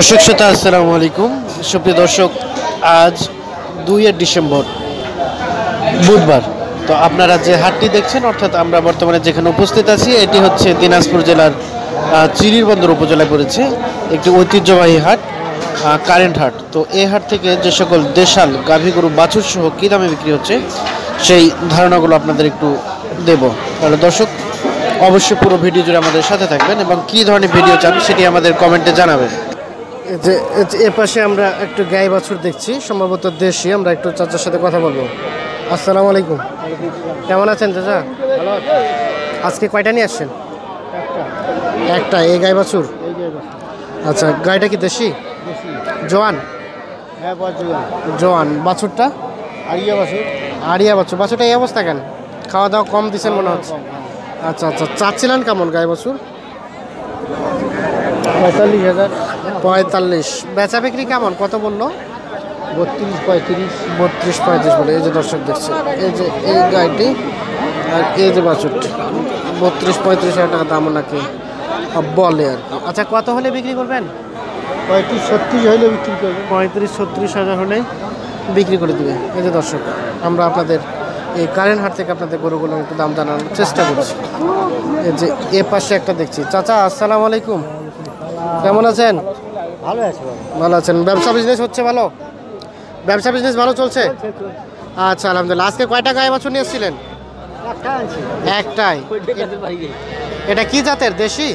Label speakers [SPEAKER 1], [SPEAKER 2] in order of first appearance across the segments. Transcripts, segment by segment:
[SPEAKER 1] দর্শক শ্রোতা আসসালামু আলাইকুম। সুপ্রিয় দর্শক, আজ 2 ডিসেম্বর বুধবার। তো আপনারা যে হাটটি দেখছেন, অর্থাৎ আমরা বর্তমানে যেখানে উপস্থিত আছি, এটি হচ্ছে দিনাজপুর জেলার চিরিরবন্দর উপজেলায় পড়েছে একটি ঐতিহ্যবাহী হাট, কারেন্ট হাট। তো এই হাট থেকে যে সকল দেশাল গাভী গরু বাছুর সহ কী দামে বিক্রি হচ্ছে সেই ধারণাগুলো আপনাদের একটু দেব। তাহলে দর্শক অবশ্যই পুরো ভিডিও জুড়ে আমাদের সাথে থাকবেন এবং কী ধরনের ভিডিও চান সেটি আমাদের কমেন্টে জানাবেন। যে এ পাশে আমরা একটু গাই বাছুর দেখছি, সম্ভবত দেশি। আমরা একটু চাচার সাথে কথা বলবো। আসসালামু আলাইকুম, কেমন আছেন চাচা? আজকে কয়টা নিয়ে আসছেন? একটা। এই গাই বাছুর? আচ্ছা, গাইটা কি দেশি? জোয়ান? জোয়ান। বাছুরটা? আড়িয়া বাছুর। বাছুরটা এই অবস্থা কেন? খাওয়া দাওয়া কম দিচ্ছেন মনে হচ্ছে। আচ্ছা আচ্ছা, চাচ্ছিলেন কেমন গাই বাছুর?
[SPEAKER 2] 45,000।
[SPEAKER 1] 45। বেচা বিক্রি কেমন, কত বললো?
[SPEAKER 2] 32-35।
[SPEAKER 1] 32-35 বলে। এই যে দর্শক দেখছে, এই যে এই গাড়িটি আর এই যে বাছুরটি 32-35 হাজার টাকা দাম নাকি বলে আর কি। আচ্ছা, কত হলে বিক্রি করবেন?
[SPEAKER 2] 35-36 হলে বিক্রি করবে।
[SPEAKER 1] 35-36 হাজার হলে বিক্রি করে দিবে। এই যে দর্শক, আমরা আপনাদের এই কারেন্ট হাট থেকে আপনাদের গরুগুলোর একটু দাম জানানোর চেষ্টা করছি। এই যে এ পাশে একটা দেখছি। চাচা আসসালামু আলাইকুম, কেমন আছেন?
[SPEAKER 2] ভালো আছে।
[SPEAKER 1] ভালো আছেন। ব্যবসা বিজনেস হচ্ছে ভালো? ব্যবসা বিজনেস ভালো চলছে? আচ্ছা, আলহামদুলিল্লাহ। আজকে কয়টা গায়ে বাছুর নিয়ে এসেছিলেন? একটাই। এটা কি জাতের? দেশি?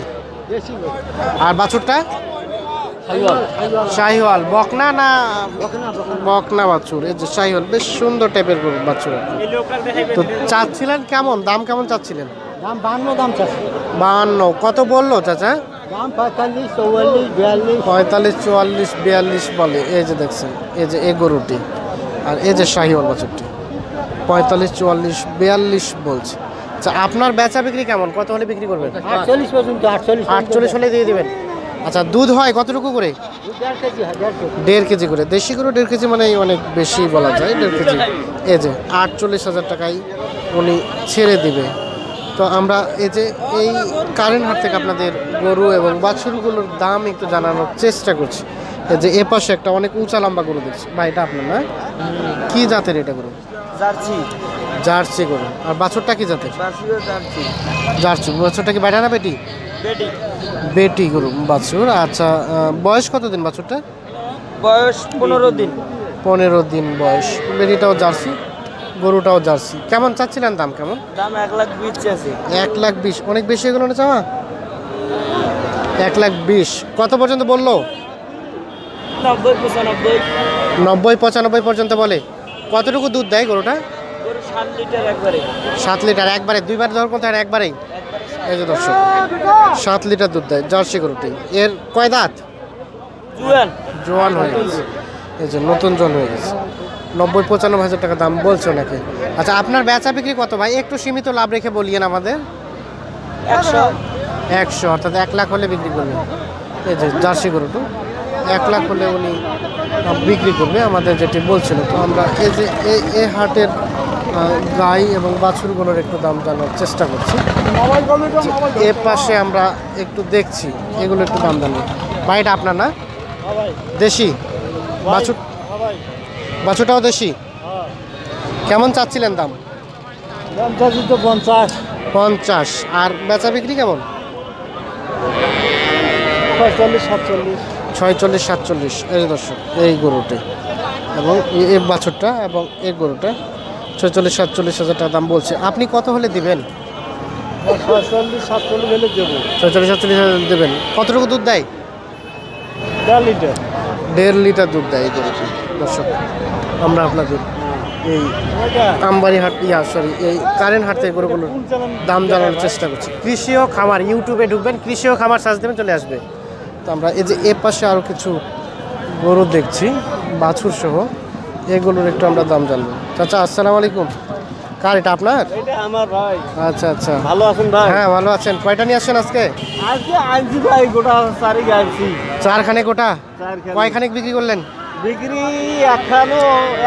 [SPEAKER 1] আর বাছুরটা? শাহিওয়াল। বকনা না? বকনা বাছুর। এই যে শাহিওয়াল, বেশ সুন্দর টাইপের বাছুর। তো চাচ্ছিলেন কেমন দাম? কেমন চাচ্ছিলেন?
[SPEAKER 2] দাম 52 দাম চাচ্ছে।
[SPEAKER 1] 52। কত বললো চাচা?
[SPEAKER 2] দাম 45, 44, 42।
[SPEAKER 1] 45, 44, 42 বলে। এই যে দেখছেন, এই যে এই গরুটি আর এই যে শাহিওয়াল বাছুরটি 45, 44, 42 বলছে। আচ্ছা, আপনার বেচা বিক্রি কেমন? কত হলে বিক্রি করবেন?
[SPEAKER 2] 48 পর্যন্ত।
[SPEAKER 1] 48 হলে দিয়ে দিবেন। আচ্ছা, দুধ হয় কতটুকু করে? 1.5 কেজি করে। দেশি গরু 1.5 কেজি মানে অনেক বেশি বলা যায়, 1.5 কেজি। এই যে 48,000 টাকায় উনি ছেড়ে দিবে। তো আমরা এই যে এই কারেন্ট হাট থেকে আপনাদের গরু এবং বাছুরগুলোর দাম একটু জানানোর চেষ্টা করছি। এই যে এ পাশে একটা অনেক উঁচা লম্বা গরু দেখছি। ভাই, এটা আপনার না? কি জাতের এটা গরু?
[SPEAKER 2] জার্সি।
[SPEAKER 1] জার্সি গরু। আর বাছুরটা কি জাতের?
[SPEAKER 2] জার্সি।
[SPEAKER 1] জার্সি। বাছুরটা কি বেটা না বেটি?
[SPEAKER 2] বেটি।
[SPEAKER 1] বেটি গরু বাছুর। আচ্ছা, বয়স কত দিন বাছুরটা?
[SPEAKER 2] বয়স 15 দিন।
[SPEAKER 1] 15 দিন বয়স। বেটিটাও জার্সি, গরুটাও জার্সি। কেমন চাচ্ছিলেন দাম? কেমন
[SPEAKER 2] দাম 1,20,000 চাইছে।
[SPEAKER 1] 1,20,000? অনেক বেশি এগুলো না চাওয়া? 1,20,000 কত পর্যন্ত বললো?
[SPEAKER 2] 90-95।
[SPEAKER 1] 90-95 পর্যন্ত বলে। কতটুকু দুধ দেয় গরুটা?
[SPEAKER 2] গরু 7 লিটার একবারে।
[SPEAKER 1] 7 লিটার একবারে? দুইবার ধর কোথায়? একবারেই। এই যে দর্শক, 7 লিটার দুধ দেয় জার্সি গরুটি। এর কয় দাঁত?
[SPEAKER 2] জুয়ান।
[SPEAKER 1] জোয়ান হয়ে গেছে। এই যে নতুন জন হয়ে গেছে। 90-95 হাজার টাকা দাম বলছে ওনাকে। আচ্ছা, আপনার বেচা বিক্রি কত ভাই? একটু সীমিত লাভ রেখে বলিয়েন আমাদের। 100 অর্থাৎ 1 লাখ হলে বিক্রি করবে। এই যে জার্সি গরুটো 1 লাখ হলে উনি বিক্রি করবে আমাদের যেটি বলছিল। তো আমরা এই যে এই হাটের গাই এবং বাছুরগুলোর একটু দাম জানার চেষ্টা করছি। এর পাশে আমরা একটু দেখছি, এগুলো একটু দাম জানি। ভাই, এটা আপনার না? দেশি বাছুর? বাছুরটাও দেশি? কেমন চাচ্ছিলেন দাম?
[SPEAKER 2] দাম চাচ্ছি তো 50।
[SPEAKER 1] 50। আর বেচা বিক্রি কেমন?
[SPEAKER 2] 46-47।
[SPEAKER 1] 46-47। এই দর্শক, এই গরুটি এবং এই বাছুরটা এবং এই গরুটা 46-47 হাজার টাকা দাম বলছে। আপনি কত হলে দিবেন?
[SPEAKER 2] 46-47 হলে দেবো।
[SPEAKER 1] 46-47 হাজার দেবেন। কতটুকু দুধ দেয়?
[SPEAKER 2] 1.5 লিটার।
[SPEAKER 1] 1.5 লিটার দুধ দেয় এই গরুটি। দর্শক, আমরা আপনাদের এই আমবাড়ি হাট এই কারেন্ট হাট থেকে গরুগুলোর দাম জানানোর চেষ্টা করছি। কৃষি ও খামার, ইউটিউবে ঢুকবেন, কৃষি ও খামার সার্চ দেবেন, চলে আসবে। তো আমরা এই যে এ পাশে আরও কিছু গরু দেখছি বাছুর সহ, এগুলোর একটু আমরা দাম জানবো। চাচা আসসালামু আলাইকুম, কার এটা? আপনার?
[SPEAKER 2] এটা আমার ভাই।
[SPEAKER 1] আচ্ছা আচ্ছা,
[SPEAKER 2] ভালো আছেন ভাই?
[SPEAKER 1] হ্যাঁ ভালো আছেন। কয়টা নিয়ে আসছেন আজকে?
[SPEAKER 2] আজকে আনছি ভাই গোটা 4 গাইছি।
[SPEAKER 1] 4 খানে গোটা?
[SPEAKER 2] 4 খানে।
[SPEAKER 1] কয়খানেক বিক্রি করলেন?
[SPEAKER 2] বিক্রি এখনো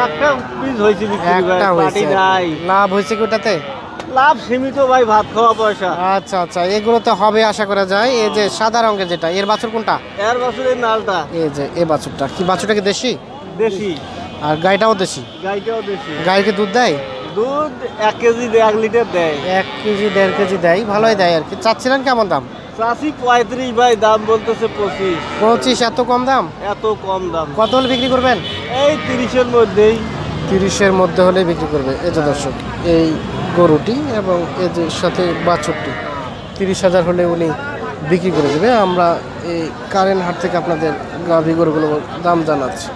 [SPEAKER 2] একটা পিস হয়েছে। বিক্রি
[SPEAKER 1] একটা হয়েছে।
[SPEAKER 2] নাই।
[SPEAKER 1] লাভ হয়েছে কি ওটাতে?
[SPEAKER 2] লাভ সীমিত ভাই, ভাত খাওয়া পয়সা।
[SPEAKER 1] আচ্ছা আচ্ছা, এগুলো তো হবে আশা করা যায়। এই যে সাদা রঙের যেটা, এর বাছুর কোনটা?
[SPEAKER 2] এর বছরের নালটা
[SPEAKER 1] এই যে এই বাছুরটা কি? বাছুরটা কি দেশি?
[SPEAKER 2] দেশি।
[SPEAKER 1] আর গাইটাও দেশি?
[SPEAKER 2] গাইটাও দেশি।
[SPEAKER 1] গাইর কি দুধ দেয়?
[SPEAKER 2] দুধ 1 কেজি 1 লিটার দেয়।
[SPEAKER 1] 1 কেজি 1.5 কেজি দেয়, ভালোই দেয় আর কি। চাচ্ছিলেন কেমন দাম?
[SPEAKER 2] চাষি 35 ভাই, দাম বলতেছে 25।
[SPEAKER 1] 25? এত কম দাম?
[SPEAKER 2] এত কম দাম।
[SPEAKER 1] কত হলে বিক্রি করবেন?
[SPEAKER 2] এই 30-এর মধ্যেই।
[SPEAKER 1] 30-এর মধ্যে হলে বিক্রি করবে। এই যে দর্শক, এই গরুটি এবং এই যে সাথে বাছুরটি 30,000 হলে উনি বিক্রি করে দেবে। আমরা এই কারেন্ট হাট থেকে আপনাদের গাভী গরুগুলো দাম জানাচ্ছি।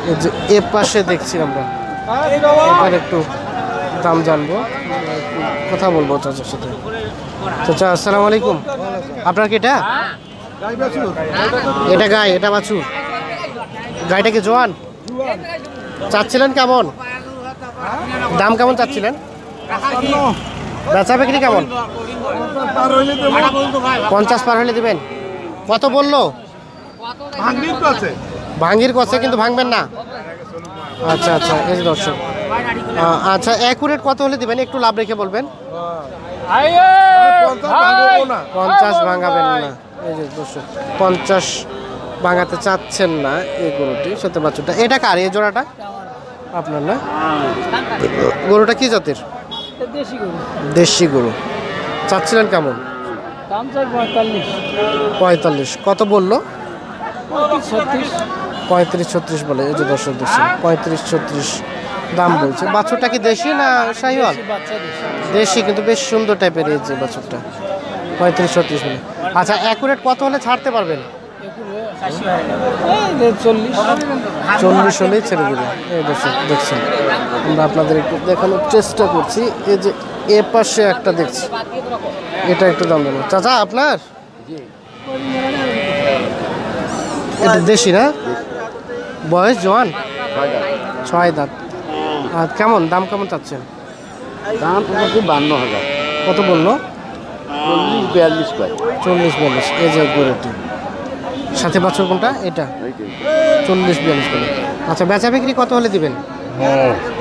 [SPEAKER 1] এই যে এ পাশে দেখছি আমরা, এবার একটু দাম জানবো, একটু কথা বলবো চাচার সাথে। চাচা আসসালামু আলাইকুম। আপনার কি এটা? এটা গাই, এটা বাছুর। গাইটা কি জোয়ান? চাচ্ছিলেন কেমন দাম? কেমন চাচ্ছিলেন? বেচা বিক্রি কেমন? 50 পার হলে দিবেন। কত বললো? ভাঙ্গির কছে, কিন্তু ভাঙবেন না। আচ্ছা আচ্ছা, এই যে দর্শক, আচ্ছা অ্যাকুরেট কত হলে দিবেন? একটু লাভ রেখে বলবেন। 50 ভাঙাবেন না। এই যে দর্শক, 50 ভাঙাতে চাচ্ছেন না এই গরুটি, সাথে বাছুরটা। এটা কার? এই জোড়াটা আপনার না? গরুটা কি জাতের?
[SPEAKER 2] দেশি গরু।
[SPEAKER 1] দেশি গরু। চাচ্ছিলেন কেমন?
[SPEAKER 2] দাম চাই 45।
[SPEAKER 1] 45? কত বললো?
[SPEAKER 2] 36।
[SPEAKER 1] 35-36 বলে। এই যে দর্শক দেখছেন, 35-36 দাম বলছে। বাছুরটা কি দেশি না শাহিওয়াল?
[SPEAKER 2] বাচ্চা দেশি।
[SPEAKER 1] দেশি, কিন্তু বেশ সুন্দর টাইপের এই যে বাছুরটা। 35-36 বলে। আচ্ছা অ্যাকুরেট কত হলে ছাড়তে পারবেন? 40 হলেই ছেড়ে দেবে। এই দর্শক দেখছেন, আমরা আপনাদের একটু দেখানোর চেষ্টা করছি। এই যে এ পাশে একটা দেখছি, এটা একটু দাম দেবো। চাচা আপনার এটা দেশি না? বয়স জোয়ান? 6 দাঁত। আর কেমন দাম, কেমন চাচ্ছেন?
[SPEAKER 2] দাম 52,000।
[SPEAKER 1] কত বললো?
[SPEAKER 2] 40-42
[SPEAKER 1] 40-42। এই যে গরুটি, সাথে বাছুর কোনটা? এটা 40-42 বলে। আচ্ছা বেচা বিক্রি কত হলে দিবেন?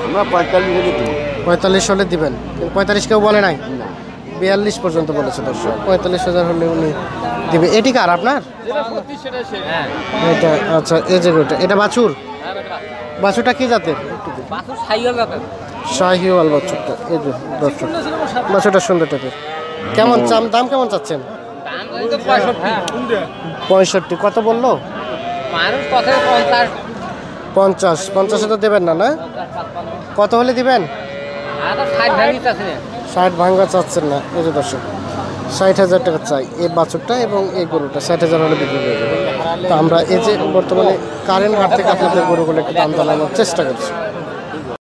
[SPEAKER 2] আমরা 45 হলে দিই।
[SPEAKER 1] 45 হলে দিবেন? 45 কেউ বলে নাই? 42 পর্যন্ত বলেছে দর্শক। 45,000 হলে উনি দিবে। এটি কার আপনার? এটা আচ্ছা, এই যে গরুটা, এটা বাছুর? বাছুরটা কি জাতের? শাহিওয়াল বাছুরটা। এই যে দর্শক, বাছুরটা সুন্দর টাইপের। কেমন দাম কেমন চাচ্ছেন? 65। কত বললো? 50। 50-এ তো দেবেন না? না, কত হলে দিবেন? 60 ভাঙা চাচ্ছেন না। এই যে দর্শক, 60,000 টাকা চাই এই বাছুরটা এবং এই গরুটা। 60,000 হলে বিক্রি করে দেবেন। তো আমরা এই যে বর্তমানে কারেন্ট হাট থেকে আপনাদের গরুগুলো একটু দাম জানানোর চেষ্টা করছি।